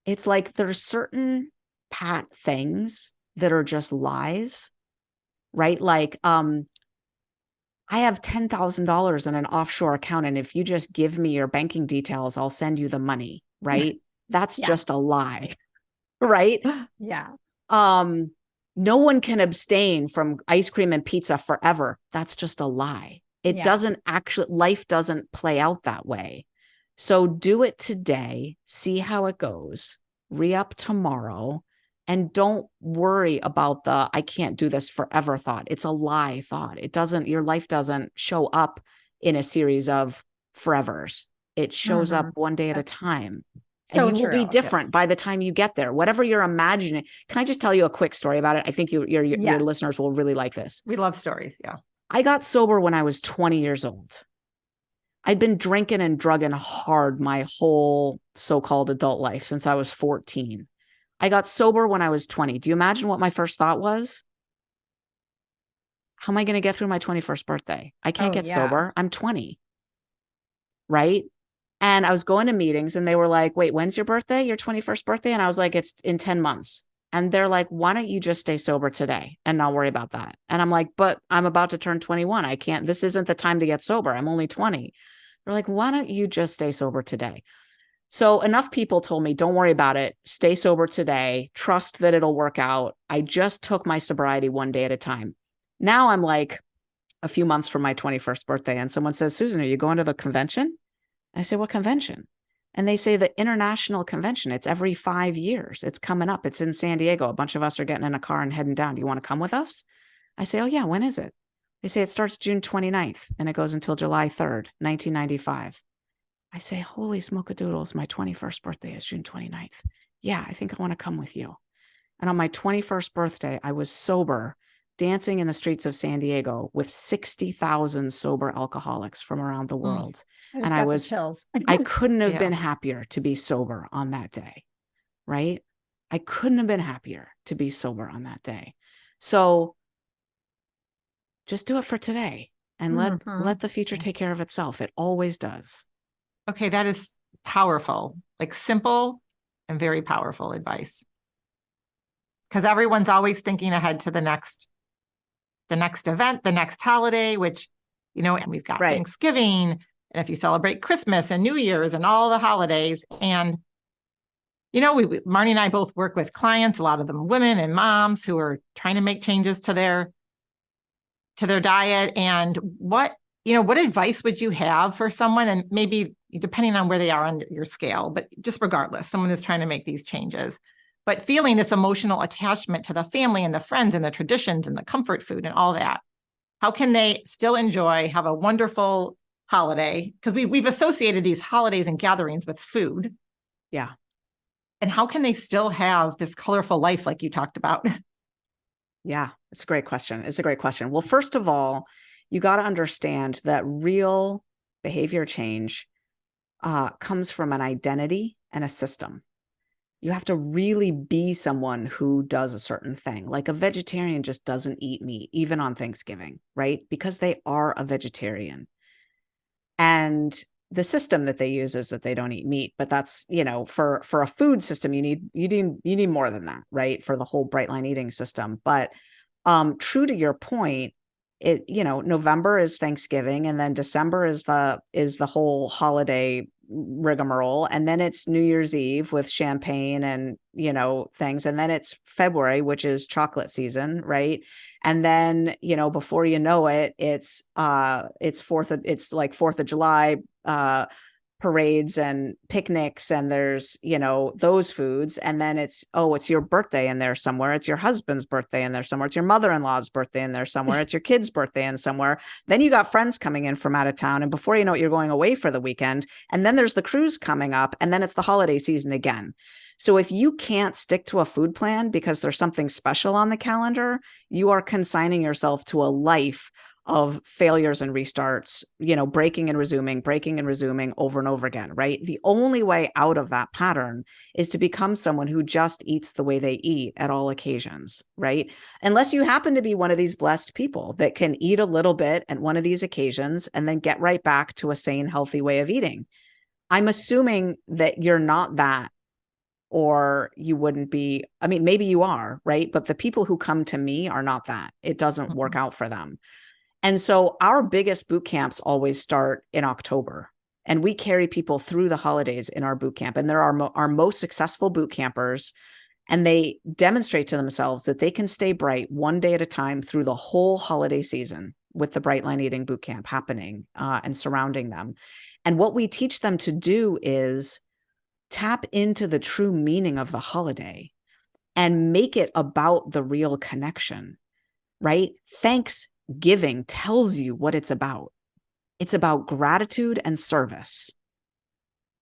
S2: it's like there's certain pat things that are just lies, right? Like, I have $10,000 in an offshore account, and if you just give me your banking details, I'll send you the money, right? That's just a lie, right?
S1: Yeah.
S2: No one can abstain from ice cream and pizza forever. That's just a lie. It doesn't actually, life doesn't play out that way. So do it today, see how it goes, re-up tomorrow, and don't worry about the I can't do this forever thought. It's a lie thought. It doesn't, your life doesn't show up in a series of forevers. It shows up one day at a time.
S1: So
S2: and you will be
S1: true.
S2: different by the time you get there. Whatever you're imagining. Can I just tell you a quick story about it? I think your listeners will really like this.
S3: We love stories. Yeah.
S2: I got sober when I was 20 years old. I'd been drinking and drugging hard my whole so-called adult life since I was 14. I got sober when I was 20. Do you imagine what my first thought was? How am I going to get through my 21st birthday? I can't get sober. I'm 20. Right? And I was going to meetings and they were like, wait, when's your birthday? Your 21st birthday? And I was like, it's in 10 months. And they're like, why don't you just stay sober today and not worry about that? And I'm like, but I'm about to turn 21. I can't, this isn't the time to get sober. I'm only 20. They're like, why don't you just stay sober today? So enough people told me, don't worry about it. Stay sober today. Trust that it'll work out. I just took my sobriety one day at a time. Now I'm like a few months from my 21st birthday. And someone says, Susan, are you going to the convention? I say, what convention? And they say the international convention. It's every 5 years. It's coming up. It's in San Diego. A bunch of us are getting in a car and heading down. Do you want to come with us? I say, oh yeah, when is it? They say it starts June 29th and it goes until July 3rd, 1995. I say, holy smoke-a-doodles, my 21st birthday is June 29th. Yeah, I think I want to come with you. And on my 21st birthday, I was sober, dancing in the streets of San Diego with 60,000 sober alcoholics from around the world.
S1: And I was chills.
S2: I couldn't have been happier to be sober on that day, right? I couldn't have been happier to be sober on that day. So just do it for today and let the future take care of itself. It always does.
S3: Okay, that is powerful, like simple and very powerful advice. Because everyone's always thinking ahead to the next event, the next holiday, which, and we've got Thanksgiving, and if you celebrate Christmas and New Year's and all the holidays. And, Marnie and I both work with clients, a lot of them women and moms who are trying to make changes to their diet. And what advice would you have for someone? And maybe depending on where they are on your scale, but just regardless, someone is trying to make these changes, but feeling this emotional attachment to the family and the friends and the traditions and the comfort food and all that. How can they still have a wonderful holiday? Because we've associated these holidays and gatherings with food.
S2: Yeah.
S3: And how can they still have this colorful life like you talked about?
S2: Yeah, it's a great question. Well, first of all, you got to understand that real behavior change comes from an identity and a system. You have to really be someone who does a certain thing. Like a vegetarian just doesn't eat meat, even on Thanksgiving, right? Because they are a vegetarian. And the system that they use is that they don't eat meat, but that's, for a food system, you need more than that, right? For the whole Bright Line eating system. But true to your point, November is Thanksgiving, and then December is the whole holiday rigmarole, and then it's New Year's Eve with champagne and things, and then it's February, which is chocolate season, right? And then before you know it, it's like 4th of July parades and picnics, and there's those foods, and then it's your birthday in there somewhere, it's your husband's birthday in there somewhere, it's your mother-in-law's birthday in there somewhere, it's your kid's birthday in somewhere, then you got friends coming in from out of town, and before you know it, you're going away for the weekend, and then there's the cruise coming up, and then it's the holiday season again. So if you can't stick to a food plan because there's something special on the calendar, you are consigning yourself to a life of failures and restarts, breaking and resuming over and over again, right? The only way out of that pattern is to become someone who just eats the way they eat at all occasions, right? Unless you happen to be one of these blessed people that can eat a little bit at one of these occasions and then get right back to a sane, healthy way of eating. I'm assuming that you're not that or you wouldn't be, I mean, maybe you are, right? But the people who come to me are not that. It doesn't work out for them. And so our biggest boot camps always start in October, and we carry people through the holidays in our boot camp. And there are our most successful boot campers, and they demonstrate to themselves that they can stay bright one day at a time through the whole holiday season with the Bright Line Eating Boot Camp happening and surrounding them. And what we teach them to do is tap into the true meaning of the holiday and make it about the real connection, right? Thanksgiving tells you what it's about. It's about gratitude and service.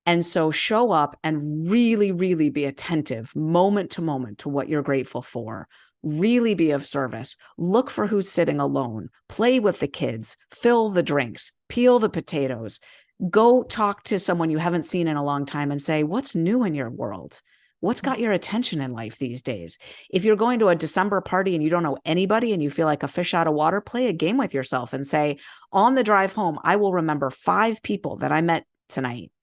S2: And so show up and really, really be attentive moment to moment to what you're grateful for. Really be of service. Look for who's sitting alone. Play with the kids. Fill the drinks. Peel the potatoes. Go talk to someone you haven't seen in a long time and say, what's new in your world? What's got your attention in life these days? If you're going to a December party and you don't know anybody and you feel like a fish out of water, play a game with yourself and say, on the drive home, I will remember 5 people that I met tonight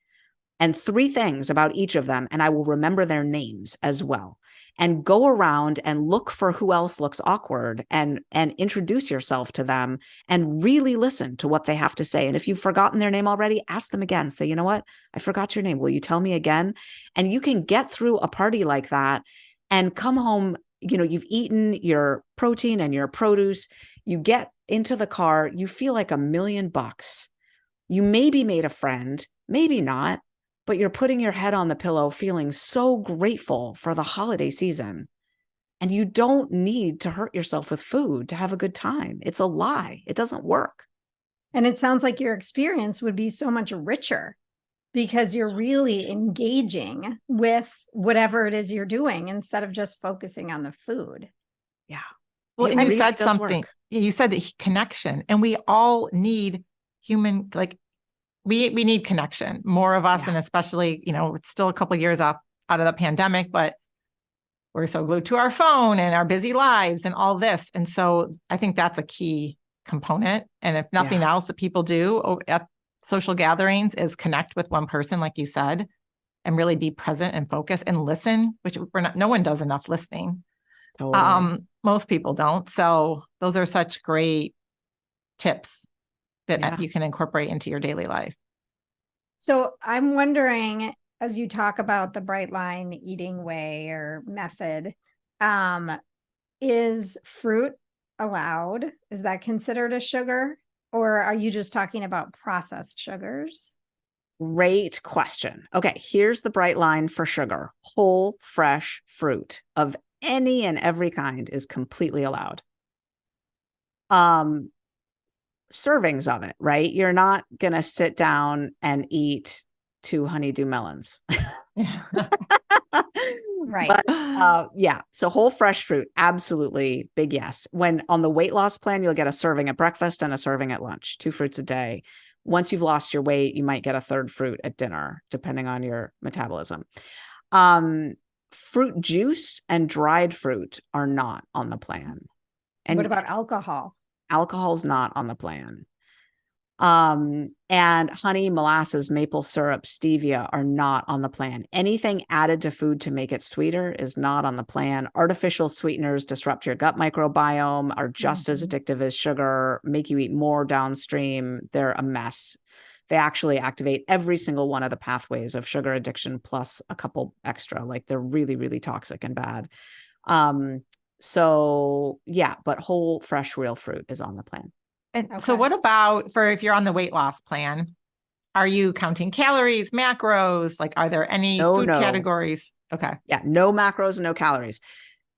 S2: and 3 things about each of them, and I will remember their names as well. And go around and look for who else looks awkward and introduce yourself to them and really listen to what they have to say. And if you've forgotten their name already, ask them again. Say, you know what? I forgot your name. Will you tell me again? And you can get through a party like that and come home. You know, you've eaten your protein and your produce. You get into the car. You feel like $1,000,000. You maybe made a friend, maybe not, but you're putting your head on the pillow feeling so grateful for the holiday season. And you don't need to hurt yourself with food to have a good time. It's a lie. It doesn't work.
S1: And it sounds like your experience would be so much richer because you're really engaging with whatever it is you're doing instead of just focusing on the food.
S2: Yeah.
S3: Well, and you
S2: really
S3: said
S2: does
S3: something.
S2: work.
S3: You said the connection, and we all need human, like we need connection, more of us.
S2: Yeah.
S3: And especially, you know, it's still a couple of years out of the pandemic, but we're so glued to our phone and our busy lives and all this. And so I think that's a key component. And if nothing else that people do at social gatherings is connect with one person, like you said, and really be present and focus and listen, which no one does enough listening.
S2: Totally.
S3: Most people don't. So those are such great tips that you can incorporate into your daily life.
S1: So I'm wondering, as you talk about the Bright Line eating way or method, is fruit allowed? Is that considered a sugar? Or are you just talking about processed sugars?
S2: Great question. Okay, here's the bright line for sugar. Whole, fresh fruit of any and every kind is completely allowed. Servings of it, right? You're not going to sit down and eat 2 honeydew melons.
S1: Right.
S2: But yeah, so whole fresh fruit, absolutely big yes. When on the weight loss plan, you'll get a serving at breakfast and a serving at lunch, 2 fruits a day. Once you've lost your weight, you might get a 3rd fruit at dinner, depending on your metabolism. Fruit juice and dried fruit are not on the plan. And
S1: what about alcohol?
S2: Alcohol's not on the plan. And honey, molasses, maple syrup, stevia are not on the plan. Anything added to food to make it sweeter is not on the plan. Artificial sweeteners disrupt your gut microbiome, are just as addictive as sugar, make you eat more downstream. They're a mess. They actually activate every single one of the pathways of sugar addiction, plus a couple extra. Like they're really, really toxic and bad. So yeah, but whole, fresh, real fruit is on the plan.
S3: And so what about if you're on the weight loss plan, are you counting calories, macros? Like, are there any food categories? Okay.
S2: Yeah. No macros, no calories.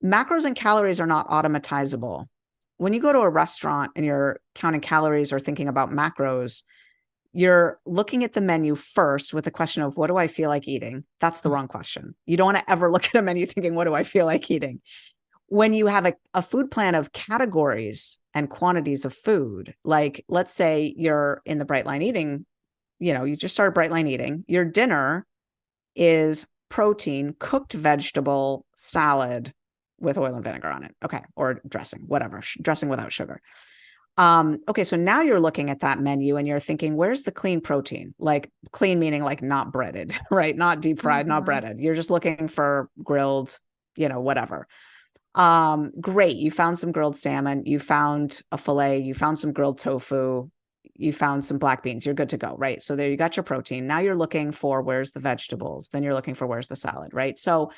S2: Macros and calories are not automatizable. When you go to a restaurant and you're counting calories or thinking about macros, you're looking at the menu first with the question of, what do I feel like eating? That's the wrong question. You don't want to ever look at a menu thinking, what do I feel like eating? When you have a food plan of categories and quantities of food, like let's say you're in the Bright Line Eating, you just started Bright Line Eating, your dinner is protein, cooked vegetable, salad with oil and vinegar on it. Okay. Or dressing, whatever, dressing without sugar. Okay, so now you're looking at that menu and you're thinking, where's the clean protein? Like clean meaning like not breaded, right? Not deep fried, not breaded. You're just looking for grilled, whatever. Great. You found some grilled salmon, you found a filet, you found some grilled tofu, you found some black beans. You're good to go, right? So there you got your protein. Now you're looking for where's the vegetables. Then you're looking for where's the salad, right? So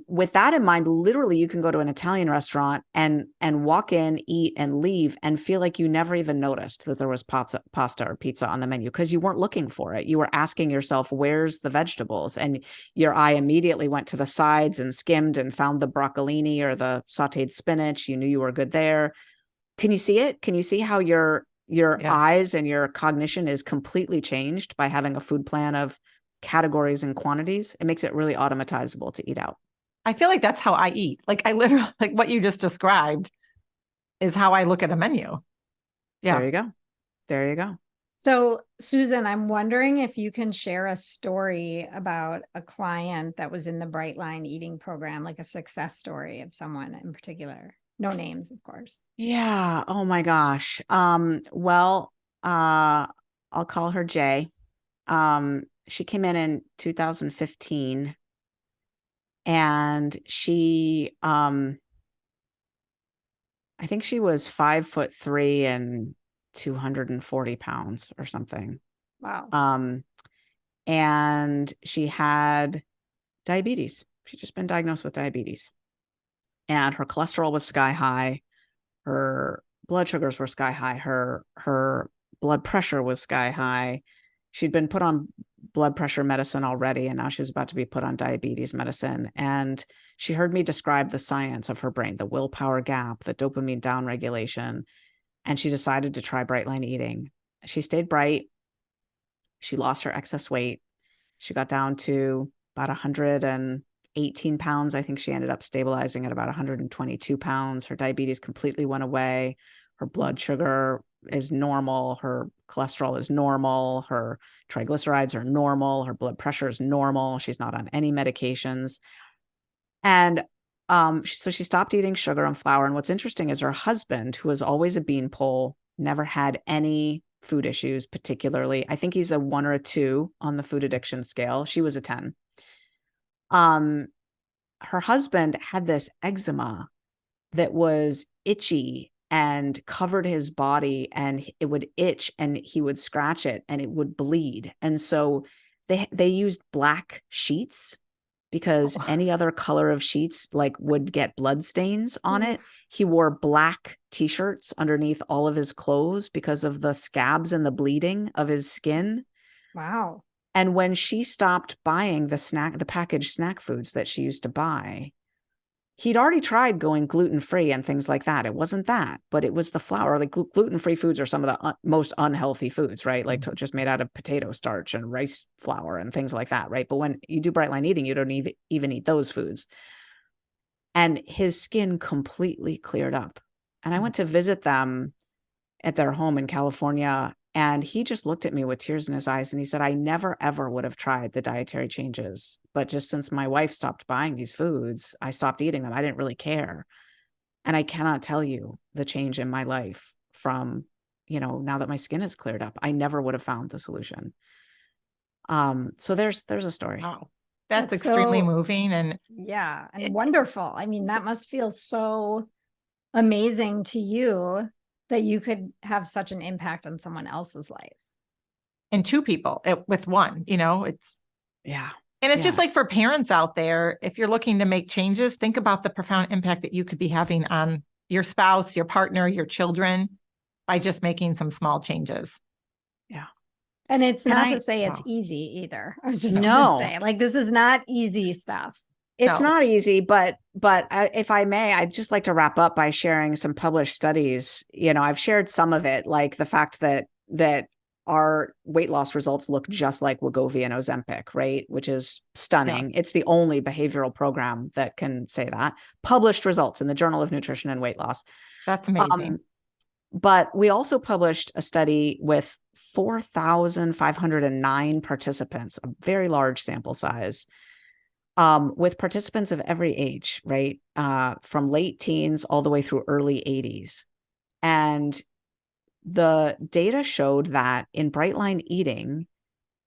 S2: with that in mind, literally you can go to an Italian restaurant and walk in, eat, and leave and feel like you never even noticed that there was pasta or pizza on the menu because you weren't looking for it. You were asking yourself, where's the vegetables? And your eye immediately went to the sides and skimmed and found the broccolini or the sauteed spinach. You knew you were good there. Can you see it? Can you see how your eyes and your cognition is completely changed by having a food plan of categories and quantities? It makes it really automatizable to eat out.
S3: I feel like that's how I eat. Like I literally, like what you just described is how I look at a menu. Yeah.
S2: There you go. There you go.
S1: So Susan, I'm wondering if you can share a story about a client that was in the Bright Line Eating program, like a success story of someone in particular. No names, of course.
S2: Yeah. Oh my gosh. Well, I'll call her Jay. She came in 2015 and she, I think she was 5'3" and 240 pounds or something.
S1: Wow.
S2: And she had diabetes. She'd just been diagnosed with diabetes and her cholesterol was sky high. Her blood sugars were sky high. Her blood pressure was sky high. She'd been put on blood pressure medicine already, and now she was about to be put on diabetes medicine. And she heard me describe the science of her brain, the willpower gap, the dopamine downregulation, and she decided to try Brightline eating. She stayed bright. She lost her excess weight. She got down to about 118 pounds. I think she ended up stabilizing at about 122 pounds. Her diabetes completely went away. Her blood sugar is normal. Her cholesterol is normal. Her triglycerides are normal. Her blood pressure is normal. She's not on any medications. And so she stopped eating sugar and flour. And what's interesting is her husband, who was always a beanpole, never had any food issues, particularly. I think he's a 1 or a 2 on the food addiction scale. She was a 10. Her husband had this eczema that was itchy and covered his body, and it would itch and he would scratch it and it would bleed. And so they used black sheets because any other color of sheets like would get blood stains on it. He wore black t-shirts underneath all of his clothes because of the scabs and the bleeding of his skin.
S1: Wow.
S2: And when she stopped buying the packaged snack foods that she used to buy, he'd already tried going gluten-free and things like that. It wasn't that, but it was the flour. Like gluten-free foods are some of the most unhealthy foods, right? Like just made out of potato starch and rice flour and things like that, right? But when you do Brightline eating, you don't even eat those foods. And his skin completely cleared up. And I went to visit them at their home in California. And he just looked at me with tears in his eyes and he said, I never, ever would have tried the dietary changes. But just since my wife stopped buying these foods, I stopped eating them. I didn't really care. And I cannot tell you the change in my life from, now that my skin is cleared up. I never would have found the solution. So there's a story.
S3: Wow. That's extremely moving. And
S1: yeah, and wonderful. I mean, that must feel so amazing to you that you could have such an impact on someone else's life.
S3: And 2 people with one, it's.
S2: Yeah.
S3: And it's just like for parents out there, if you're looking to make changes, think about the profound impact that you could be having on your spouse, your partner, your children by just making some small changes.
S1: Yeah. And it's not to say it's easy either. I was just going to say, like, this is not easy stuff.
S2: It's not easy, but if I may, I'd just like to wrap up by sharing some published studies. I've shared some of it, like the fact that our weight loss results look just like Wegovy and Ozempic, right? Which is stunning. Yes. It's the only behavioral program that can say that. Published results in the Journal of Nutrition and Weight Loss.
S3: That's amazing.
S2: But we also published a study with 4,509 participants, a very large sample size. With participants of every age, right? From late teens all the way through early 80s. And the data showed that in Brightline Eating,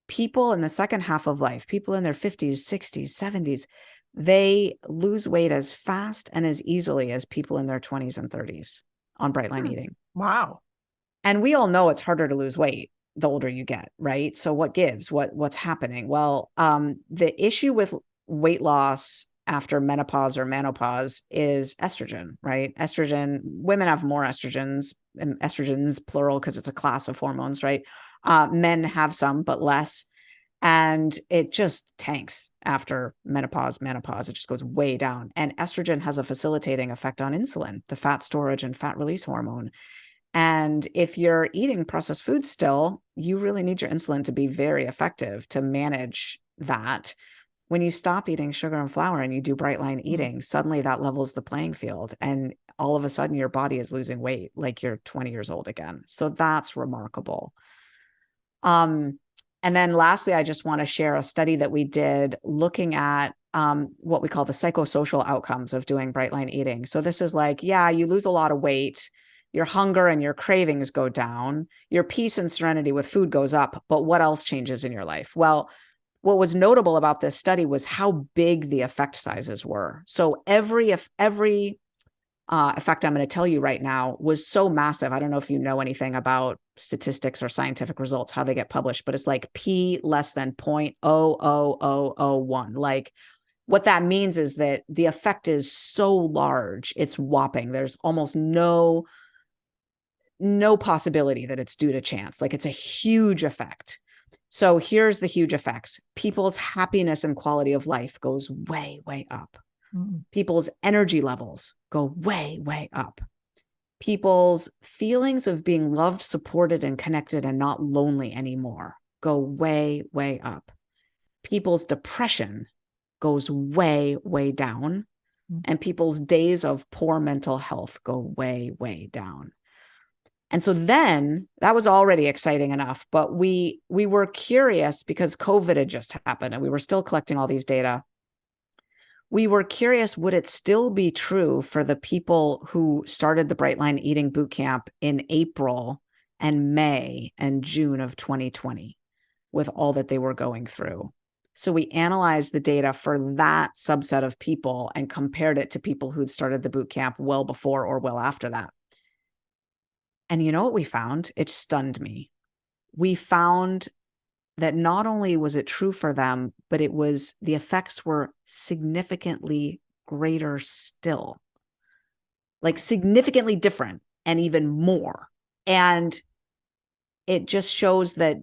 S2: people in the second half of life, people in their 50s, 60s, 70s, they lose weight as fast and as easily as people in their 20s and 30s on Brightline Eating.
S3: Wow.
S2: And we all know it's harder to lose weight the older you get, right? So what gives? What's happening? Well, the issue with weight loss after menopause or menopause is estrogen, right? Estrogen, women have more estrogens, and estrogens plural because it's a class of hormones, right? Men have some, but less. And it just tanks after menopause. It just goes way down. And estrogen has a facilitating effect on insulin, the fat storage and fat release hormone. And if you're eating processed foods still, you really need your insulin to be very effective to manage that. When you stop eating sugar and flour and you do Brightline Eating, suddenly that levels the playing field. And all of a sudden your body is losing weight like you're 20 years old again. So that's remarkable. And then lastly, I just want to share a study that we did looking at what we call the psychosocial outcomes of doing Brightline Eating. So this is like, yeah, you lose a lot of weight, your hunger and your cravings go down, your peace and serenity with food goes up, but what else changes in your life? Well, what was notable about this study was how big the effect sizes were. So every effect I'm going to tell you right now was so massive. I don't know if you know anything about statistics or scientific results, how they get published, but it's like P less than 0.00001. Like what that means is that the effect is so large, it's whopping. There's almost no possibility that it's due to chance. Like it's a huge effect. So here's the huge effects. People's happiness and quality of life goes way, way up. People's energy levels go way, way up. People's feelings of being loved, supported, and connected and not lonely anymore go way, way up. People's depression goes way, way down. And people's days of poor mental health go way, way down. And so then that was already exciting enough, but we were curious because COVID had just happened and we were still collecting all these data. We were curious, would it still be true for the people who started the Brightline Eating Bootcamp in April and May and June of 2020 with all that they were going through? So we analyzed the data for that subset of people and compared it to people who'd started the bootcamp well before or well after that. And you know what we found? It stunned me. We found that not only was it true for them, but the effects were significantly greater still, like significantly different and even more. And it just shows that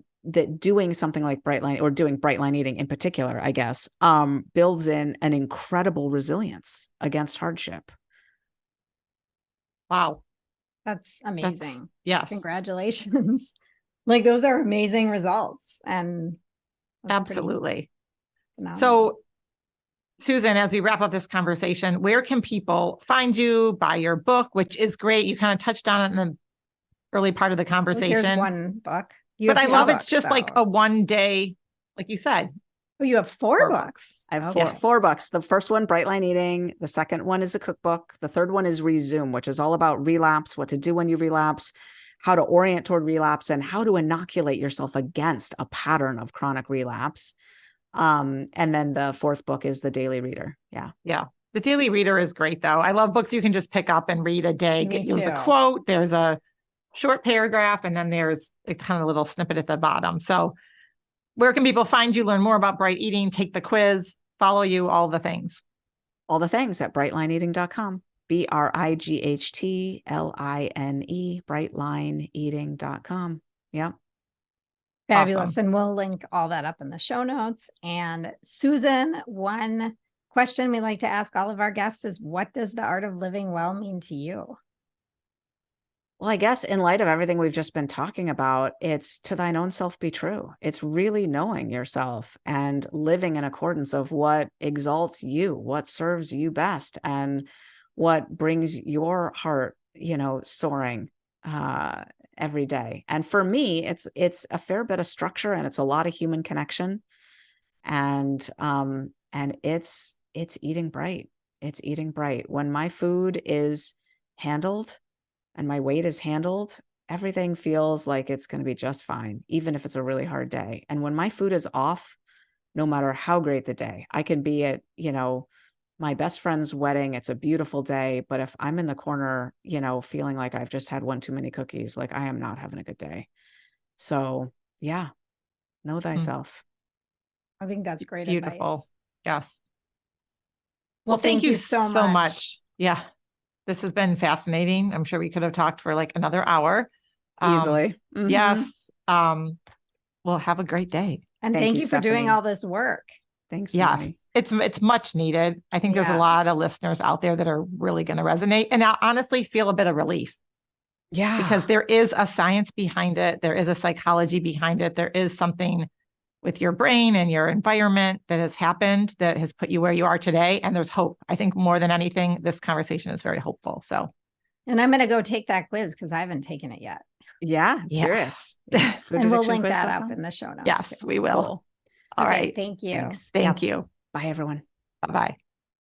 S2: doing something like Brightline or doing Brightline Eating in particular, I guess, builds in an incredible resilience against hardship.
S3: Wow.
S1: That's amazing.
S3: Yes.
S1: Congratulations. Like those are amazing results. And
S3: absolutely. So Susan, as we wrap up this conversation, where can people find you, buy your book, which is great? You kind of touched on it in the early part of the conversation.
S1: Here's one book.
S3: But I love it's just like a one day, like you said.
S1: Oh, you have four books.
S2: I have four books. The first one, Brightline Eating. The second one is a cookbook. The third one is Rezoom, which is all about relapse, what to do when you relapse, how to orient toward relapse, and how to inoculate yourself against a pattern of chronic relapse. And then the fourth book is The Daily Reader. Yeah.
S3: Yeah. The Daily Reader is great, though. I love books you can just pick up and read a day. There's a quote, there's a short paragraph, and then there's a kind of little snippet at the bottom. So where can people find you, learn more about Bright Eating, take the quiz, follow you, all the things?
S2: All the things at brightlineeating.com. BRIGHTLINE, brightlineeating.com. Yep.
S1: Fabulous. Awesome. And we'll link all that up in the show notes. And Susan, one question we like to ask all of our guests is, what does the art of living well mean to you?
S2: Well, I guess in light of everything we've just been talking about, it's to thine own self be true. It's really knowing yourself and living in accordance of what exalts you, what serves you best, and what brings your heart, soaring every day. And for me, it's a fair bit of structure and it's a lot of human connection. And it's eating bright. It's eating bright. When my food is handled and my weight is handled, everything feels like it's going to be just fine, even if it's a really hard day. And when my food is off, no matter how great the day, I can be at, my best friend's wedding. It's a beautiful day. But if I'm in the corner, feeling like I've just had one too many cookies, like I am not having a good day. So yeah, know thyself.
S1: I think that's great
S3: Beautiful.
S1: advice.
S3: Yes.
S1: Well,
S3: thank you so much. Yeah. This has been fascinating. I'm sure we could have talked for like another hour.
S2: Easily.
S3: Yes. Well, have a great day.
S1: And thank you for doing all this work.
S2: Thanks,
S3: yes,
S2: Mary.
S3: it's much needed. I think there's a lot of listeners out there that are really going to resonate, and I honestly feel a bit of relief.
S2: Yeah.
S3: Because there is a science behind it. There is a psychology behind it. There is something with your brain and your environment that has happened that has put you where you are today. And there's hope. I think more than anything, this conversation is very hopeful. So,
S1: and I'm going to go take that quiz because I haven't taken it yet.
S2: Yeah. Curious. Yeah.
S1: And we'll link that up in the show notes.
S3: Yes, we will.
S2: Cool.
S3: All right.
S1: Thank you.
S3: Thank you.
S2: Bye, everyone.
S3: Bye-bye.